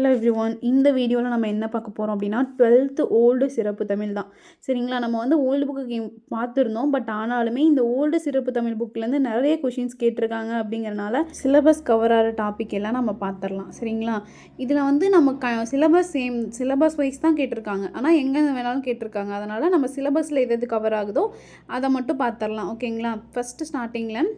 Hello everyone. இந்த வீடியோவில் நம்ம என்ன பார்க்க போகிறோம் அப்படின்னா 12th ஓல்டு சிறப்பு தமிழ் தான். சரிங்களா, நம்ம வந்து ஓல்டு புக்கு பார்த்துருந்தோம். பட் ஆனாலுமே இந்த ஓல்டு சிறப்பு தமிழ் புக்கிலேருந்து நிறைய கொஷின்ஸ் கேட்டிருக்காங்க. அப்படிங்கிறனால சிலபஸ் கவர் ஆகிற டாபிக் எல்லாம் நம்ம பார்த்துடலாம். சரிங்களா, இதில் வந்து நம்ம சிலபஸ் வைஸ் தான் கேட்டிருக்காங்க. ஆனால் எங்கே வேணாலும் கேட்டிருக்காங்க. அதனால் நம்ம சிலபஸில் எது கவர் ஆகுதோ அதை மட்டும் பார்த்துடலாம். ஓகேங்களா, ஃபஸ்ட்டு ஸ்டார்டிங்கில்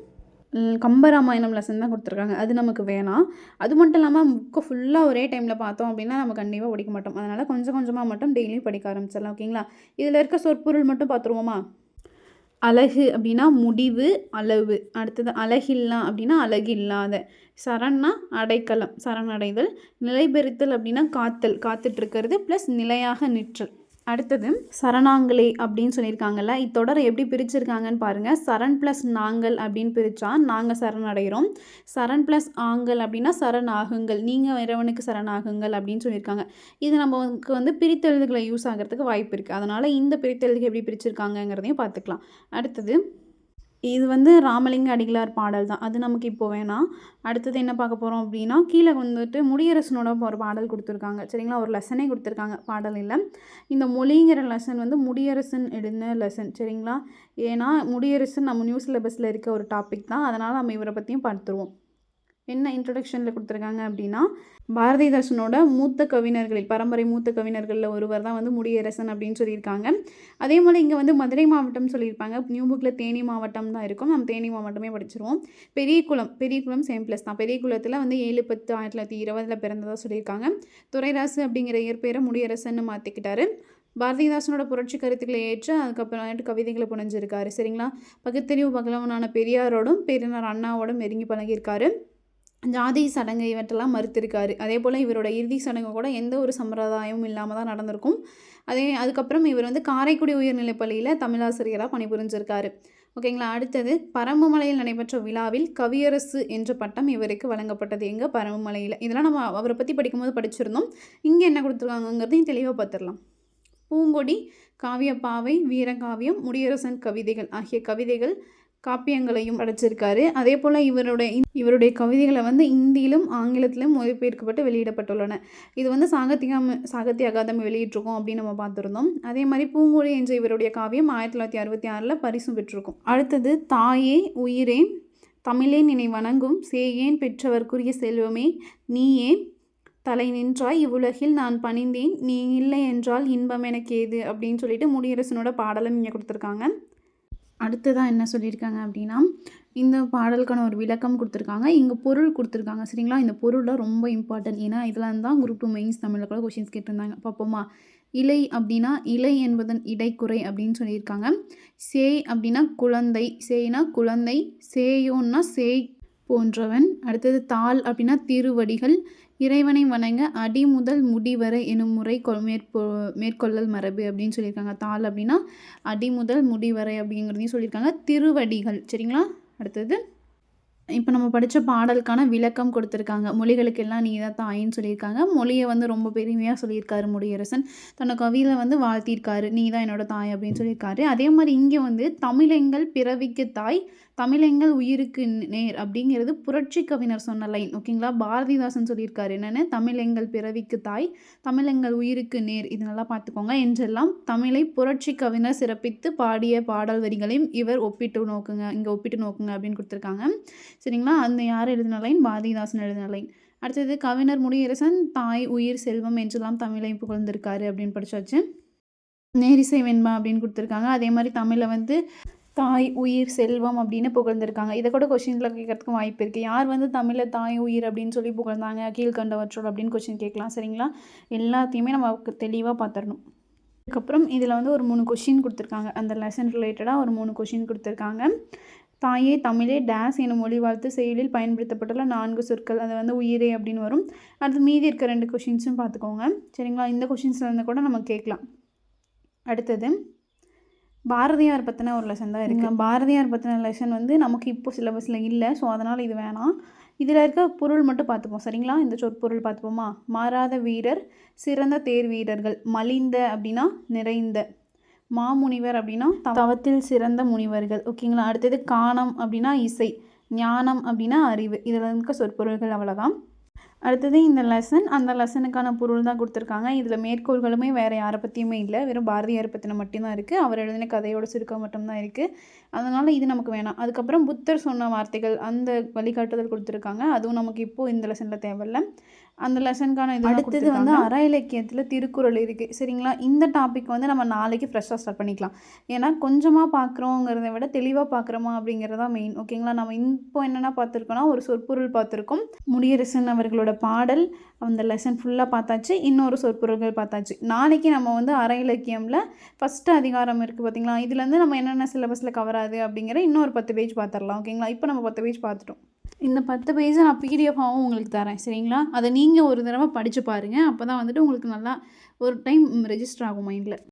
கம்பராமாயணம் லெசன் தான் கொடுத்துருக்காங்க. அது நமக்கு வேணாம். அது மட்டும் இல்லாமல் புக்கை ஃபுல்லாக ஒரே டைமில் பார்த்தோம் அப்படின்னா நம்ம கண்டிப்பாக படிக்க மாட்டோம். அதனால் கொஞ்சம் கொஞ்சமாக மட்டும் டெய்லியும் படிக்க ஆரம்பிச்சிடலாம். ஓகேங்களா, இதில் இருக்க சொற்பொருள் மட்டும் பார்த்துருவோமா. அழகு அப்படின்னா முடிவு, அளவு. அடுத்தது அழகில்லா அப்படின்னா அழகு இல்லாத. சரண்னா அடைக்கலம், சரணடைதல். நிலைபெறுத்தல் அப்படின்னா காத்தல், காத்துட்ருக்கிறது ப்ளஸ் நிலையாக நிற்றல். அடுத்தது சரணாங்களே அப்படின்னு சொல்லியிருக்காங்கல்ல. இத்தொடரை எப்படி பிரிச்சிருக்காங்கன்னு பாருங்கள். சரண் ப்ளஸ் நாங்கள் அப்படின்னு பிரித்தா நாங்கள் சரணடைகிறோம். சரண் ப்ளஸ் ஆங்கள் அப்படின்னா சரண் ஆகுங்கள், நீங்கள் இறைவனுக்கு சரணாகுங்கள் அப்படின்னு சொல்லியிருக்காங்க. இது நமக்கு வந்து பிரித்தெழுதுகளை யூஸ் ஆகிறதுக்கு வாய்ப்பு இருக்குது. அதனால் இந்த பிரித்தெழுதுக்கு எப்படி பிரிச்சிருக்காங்கங்கிறதையும் பார்த்துக்கலாம். அடுத்தது இது வந்து ராமலிங்க அடிகளார் பாடல் தான். அது நமக்கு இப்போ வேணாம். அடுத்தது என்ன பார்க்க போகிறோம் அப்படின்னா, கீழே வந்துட்டு முடியரசனோட ஒரு பாடல் கொடுத்துருக்காங்க. சரிங்களா, ஒரு லெசனே கொடுத்துருக்காங்க, பாடல் இல்லை. இந்த மொழிங்கிற லெசன் வந்து முடியரசன் எழுதின லெசன். சரிங்களா, ஏன்னா முடியரசன் நம்ம நியூ சிலபஸில் இருக்க ஒரு டாபிக் தான். அதனால் நம்ம இவரை பற்றியும் பார்த்துருவோம். என்ன இன்ட்ரொடக்ஷனில் கொடுத்துருக்காங்க அப்படின்னா, பாரதிதாசனோட மூத்த கவிஞர்களில் பரம்பரை மூத்த கவிஞர்களில் ஒருவர் தான் வந்து முடியரசன் அப்படின்னு சொல்லியிருக்காங்க. அதே போல் இங்கே வந்து மதுரை மாவட்டம் சொல்லியிருப்பாங்க. நியூ புக்கில் தேனி மாவட்டம் தான் இருக்கும். நம்ம தேனி மாவட்டமே படிச்சிருவோம். பெரியகுளம் சேம் ப்ளஸ் தான். பெரியகுளத்தில் வந்து 7/10/1920 பிறந்ததாக சொல்லியிருக்காங்க. துரைராசு அப்படிங்கிற இயற்பெயரை முடியரசன் மாற்றிக்கிட்டாரு. பாரதிதாசனோட புரட்சி கருத்துக்களை ஏற்று அதுக்கப்புறம் கவிதைகளை புனைஞ்சிருக்காரு. சரிங்களா, பகுத்தறிவு பகலவனான பெரியாரோடும் பெரியார் அண்ணாவோடும் நெருங்கி பழகியிருக்காரு. ஜாதி சடங்கு இவற்றெல்லாம் மறுத்திருக்காரு. அதே போல் இவரோட இறுதி சடங்கு கூட எந்த ஒரு சம்பிரதாயமும் இல்லாமல் தான் நடந்திருக்கும். அதுக்கப்புறம் இவர் வந்து காரைக்குடி உயர்நிலைப்பள்ளியில் தமிழாசிரியராக பணிபுரிஞ்சிருக்காரு. ஓகேங்களா, அடுத்தது பரம்புமலையில் நடைபெற்ற விழாவில் கவியரசு என்ற பட்டம் இவருக்கு வழங்கப்பட்டது. எங்கே? பரம்புமலையில். இதெல்லாம் நம்ம அவரை பற்றி படிக்கும்போது படிச்சிருந்தோம். இங்கே என்ன கொடுத்துருக்காங்கிறதையும் தெளிவாக பார்த்துடலாம். பூங்கொடி, காவியப்பாவை, வீரகாவியம், முடியரசன் கவிதைகள் ஆகிய கவிதைகள் காப்பியங்களையும் படைச்சிருக்காரு. அதே போல் இவருடைய கவிதைகளை வந்து இந்தியிலும் ஆங்கிலத்திலும் மொழிபெயர்க்கப்பட்டு வெளியிடப்பட்டுள்ளன. இது வந்து சாகித்ய அகாதமி வெளியிட்டிருக்கோம் அப்படின்னு நம்ம பார்த்துருந்தோம். அதே மாதிரி பூங்கொடி என்ற இவருடைய காவியம் 1966 பரிசும் பெற்றிருக்கும். அடுத்தது தாயே உயிரே தமிழே நினை வணங்கும் சேயேன் பெற்றவர்க்குரிய செல்வமே நீயே தலை நின்றாய் இவ்வுலகில் நான் பணிந்தேன் நீ இல்லை என்றால் இன்பம் எனக்கு ஏது அப்படின்னு சொல்லிட்டு முடியரசனோட பாடலும் இங்கே கொடுத்துருக்காங்க. அடுத்ததான் என்ன சொல்லியிருக்காங்க அப்படின்னா, இந்த பாடலுக்கான ஒரு விளக்கம் கொடுத்துருக்காங்க. இங்கே பொருள் கொடுத்துருக்காங்க. சரிங்களா, இந்த பொருளில் ரொம்ப இம்பார்ட்டன்ட். ஏன்னா இதில் தான் குரூப் 2 மெயின்ஸ் தமிழில் கூட கொஷின்ஸ் கேட்டிருந்தாங்க. பார்ப்போமா. இலை அப்படின்னா இலை என்பதன் இடைக்குறை அப்படின்னு சொல்லியிருக்காங்க. சேய் அப்படின்னா குழந்தை, சேய்னா குழந்தை, சேயோன்னா சேய் போன்றவன். அடுத்தது தாள் அப்படின்னா திருவடிகள், இறைவனை வணங்க அடி முதல் முடி வரை எனும் முறை மேற்கொள்ளல் மரபு அப்படின்னு சொல்லியிருக்காங்க. தாள் அப்படின்னா அடி முதல் முடி வரை அப்படிங்கிறதையும் சொல்லியிருக்காங்க. திருவடிகள். சரிங்களா, அடுத்தது இப்போ நம்ம படித்த பாடலுக்கான விளக்கம் கொடுத்துருக்காங்க. மொழிகளுக்கெல்லாம் நீ தான் தாயின்னு சொல்லியிருக்காங்க. மொழியை வந்து ரொம்ப பெருமையாக சொல்லியிருக்காரு முடியரசன். தன்னோட கவியில் வந்து வாழ்த்தியிருக்காரு, நீ தான் என்னோட தாய் அப்படின்னு சொல்லியிருக்காரு. அதே மாதிரி இங்கே வந்து தமிழெங்கள் பிறவிக்கு தாய், தமிழெங்கள் உயிருக்கு நேர் அப்படிங்கிறது புரட்சி கவிஞர் சொன்ன லைன். ஓகேங்களா, பாரதிதாசன் சொல்லியிருக்காரு என்னென்னு, தமிழெங்கள் பிறவிக்கு தாய், தமிழெங்கள் உயிருக்கு நேர். இது நல்லா பார்த்துக்கோங்க. என்றெல்லாம் தமிழை புரட்சி கவிஞர் சிறப்பித்து பாடிய பாடல் வரிகளையும் இவர் ஒப்பிட்டு நோக்குங்க அப்படின்னு கொடுத்துருக்காங்க. சரிங்களா, அந்த யார் எழுதின லைன்? பாரதிதாசன் எழுதின லைன். அடுத்தது கவிஞர் முடியரசன் தாய் உயிர் செல்வம் என்றெல்லாம் தமிழை புகழ்ந்திருக்காரு அப்படின்னு படிச்சாச்சு. நேரிசை வெண்பா அப்படின்னு கொடுத்துருக்காங்க. அதே மாதிரி தமிழை வந்து தாய் உயிர் செல்வம் அப்படின்னு புகழ்ந்திருக்காங்க. இதை கூட கொஷினில் கேட்கறதுக்கும் வாய்ப்பு இருக்குது. யார் வந்து தமிழை தாய் உயிர் அப்படின்னு சொல்லி புகழ்ந்தாங்க கீழ்கண்டவற்றோடு அப்படின்னு கொஷின் கேட்கலாம். சரிங்களா, எல்லாத்தையுமே நம்ம தெளிவாக பார்த்துடணும். அதுக்கப்புறம் இதில் வந்து ஒரு 3 கொஷின் கொடுத்துருக்காங்க. அந்த லெசன் ரிலேட்டடாக ஒரு 3 கொஷின் கொடுத்துருக்காங்க. தாயே தமிழே டேஸ் எனும் மொழி வாழ்த்து செயலில் பயன்படுத்தப்பட்டுள்ள 4 சொற்கள். அது வந்து உயிரே அப்படின்னு வரும். அடுத்து மீதி இருக்க 2 கொஷின்ஸும் பார்த்துக்கோங்க. சரிங்களா, இந்த கொஷின்ஸில் இருந்து கூட நம்ம கேட்கலாம். அடுத்தது பாரதியார் பற்றின ஒரு லெசன் தான் இருக்குது. பாரதியார் பற்றின லெசன் வந்து நமக்கு இப்போ சிலபஸில் இல்லை. ஸோ அதனால் இது வேணாம். இதில் இருக்க பொருள் மட்டும் பார்த்துப்போம். சரிங்களா, இந்த சொற்பொருள் பார்த்துப்போமா. மாறாத வீரர், சிறந்த தேர் வீரர்கள், மலிந்த அப்படின்னா நிறைந்த, மாமுனிவர் அப்படின்னா தவத்தில் சிறந்த முனிவர்கள். ஓகேங்களா, அடுத்தது காணம் அப்படின்னா இசை, ஞானம் அப்படின்னா அறிவு. இதில் இருக்க சொற்பொருள்கள் அவ்வளோதான். அடுத்தது இந்த லெசன், அந்த லெசனுக்கான பொருள் தான் கொடுத்துருக்காங்க. இதில் மேற்கோள்களுமே வேறு யாரை பற்றியுமே இல்லை, வெறும் பாரதியார் பற்றின மட்டும்தான் இருக்குது. அவர் எழுதின கதையோட சுருக்கம் மட்டும்தான் இருக்குது. அதனால் இது நமக்கு வேணாம். அதுக்கப்புறம் புத்தர் சொன்ன வார்த்தைகள், அந்த வழிகாட்டுதல் கொடுத்துருக்காங்க. அதுவும் நமக்கு இப்போது இந்த லெசனில் தேவையில்ல. அந்த லெசனுக்கான இது அடுத்தது வந்து அற இலக்கியத்தில் திருக்குறள் இருக்குது. சரிங்களா, இந்த டாபிக் வந்து நம்ம நாளைக்கு ஃப்ரெஷ்ஷாக ஸ்டார்ட் பண்ணிக்கலாம். ஏன்னா கொஞ்சமாக பார்க்குறோங்கிறத விட தெளிவாக பார்க்குறோமா அப்படிங்கிறதா மெயின். ஓகேங்களா, நம்ம இப்போ என்னென்ன பார்த்துருக்கோன்னா, ஒரு சொற்பொருள் பார்த்துருக்கோம், முடியரசன் அவர்களோட பாடல், அந்த லெசன் ஃபுல்லாக பார்த்தாச்சு, இன்னொரு சொற்பொருள்கள் பார்த்தாச்சு. நாளைக்கு நம்ம வந்து அற இலக்கியமில் ஃபஸ்ட்டு அதிகாரம் இருக்குது பார்த்தீங்களா, இதுலேருந்து நம்ம என்னென்ன சிலபஸில் கவர் ஆகுது அப்படிங்கிற இன்னொரு 10 பேஜ் பார்த்துடலாம். ஓகேங்களா, இப்போ நம்ம 10 பேஜ் பார்த்துட்டோம். இந்த 10 பேஜை நான் பிடிஎஃபாகவும் உங்களுக்கு தரேன். சரிங்களா, அதை நீங்கள் ஒரு தடவை படித்து பாருங்கள். அப்போ தான் வந்துட்டு உங்களுக்கு நல்லா ஒரு டைம் ரெஜிஸ்டர் ஆகும் மைண்டில்.